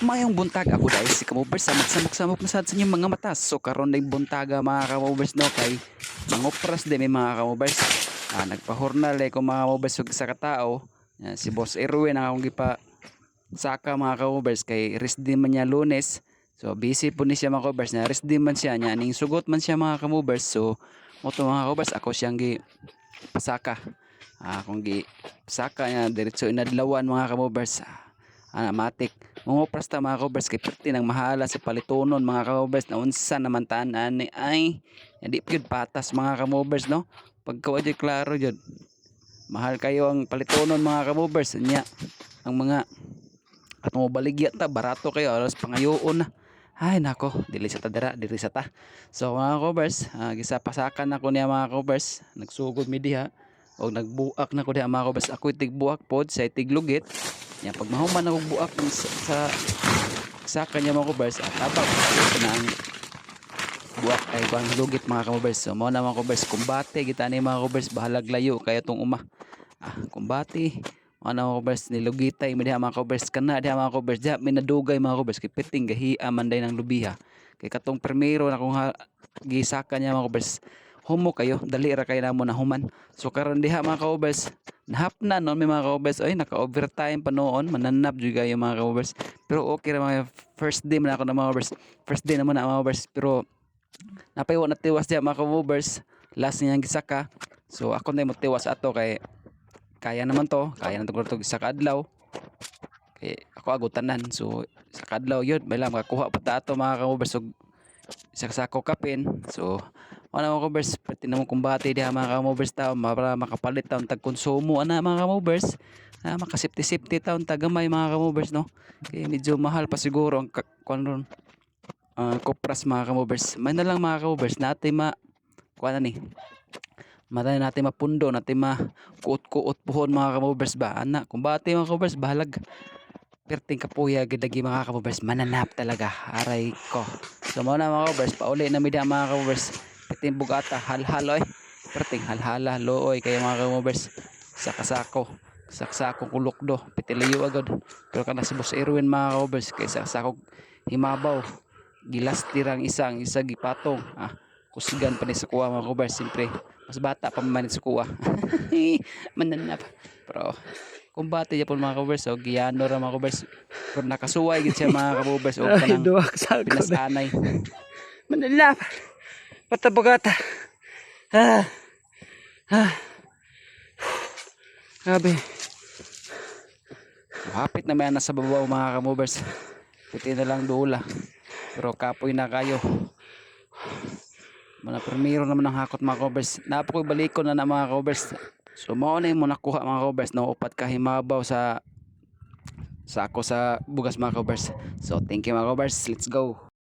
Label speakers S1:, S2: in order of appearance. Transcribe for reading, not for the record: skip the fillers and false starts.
S1: Mayong buntag ako dahil si kamubers sa magsamok-samok na sad sa inyong mga mata. So karon na buntaga mga kamubers no kay mangopras din may mga kamubers. Nagpahurnal ko mga kamubers sa katao. Si Boss Erwin ang akong gipa saka mga kamubers kay rest din man niya Lunes. So busy po ni siya mga kamubers na rest din man siya niya ning sugot man siya mga kamubers. So mo to mga kamubers ako siyang gi pasaka. Akong gi pasaka niya diretso inadlawan mga kamubers. Matik mga prasta mga kabers kay perti nang mahala sa palitonon mga kabers na unsa naman taan ani ay hindi gyud patas mga kabers no pagkawa jud klaro jud mahal kayo ang palitonon mga kabers nya ang mga at mo baligya ta barato kayo alas pangayoon na ay nako dili sa tadara dili sa ta so mga kabers gisapasakan nako niya mga kabers nagsugod mi diha o nagbuak na ko diha mga kabers ako tigbuak pod sa tiglugit yan, pag mahuman ako buak sa kanya mga kabers at tabak ito na ang buak ay bang lugit mga kabers so mo na mga kabers kumbate kita ni mga kabers bahalag layo kaya tong kumbate mo na mga kabers nilugitay mo diha mga kabers kana diha mga kabers diha minadugay mga kabers kay piting gahia manday ng lubiha kay katong primero na kung gisaka niya mga kabers humo kayo dali ra kayo namo na human so karon diha mga kabers nahapna no may mga kabers ay naka overtime pa noon mananap jud kayo mga kabers pero okay ra mga first day man ako na mga kabers first day naman na mga kabers pero napaywa na tiwas diha mga kabers last niya gisaka so ako na mo tiwas ato kay kaya naman to kaya na to gisaka adlaw kay ako agutanan so sa kadlaw yun may lang makakuha pa ta ato mga kabers so sako kapin so ano mga kabers pati naman kumbate diha mga kamobers taon para makapalit taon tag konsumo ana mga kamobers na makasipti-sipti taon tagamay mga kamobers no kaya medyo mahal pa siguro ang kuan kopras mga kamobers may na lang mga kamobers natin kuan ni mata natin mapundo natin kuot-kuot puhon mga kamobers ba ana kumbate mga kamobers bahalag perting kapuya gidagi mga kamobers mananap talaga aray ko so mo na mga kamobers pauli na mida mga kamobers piting bugata halhaloy perting halhala looy kay mga kamobers sakasako saksako kulukdo pitiliyo agad pero kana si Boss Erwin mga kamobers kay saksako himabaw gilas tirang isa gipatong kusigan pa ni sa kuha mga kamobers siyempre mas bata pa man sa kuha mananap pero kumbate japon mga kamobers so giyano ra mga kamobers pero nakasuway gid siya mga kamobers o kanang pinasanay
S2: mananap patabagata grabe
S1: hapit na may nasa babaw mga kamobers piti na lang dula pero kapoy na kayo mana primero naman ang hakot mga kamobers napo ko'y balikon na mga kamobers so mao na mo nakuha mga kamobers no upat ka himabaw sa ako sa bugas mga kamobers so thank you mga kamobers let's go.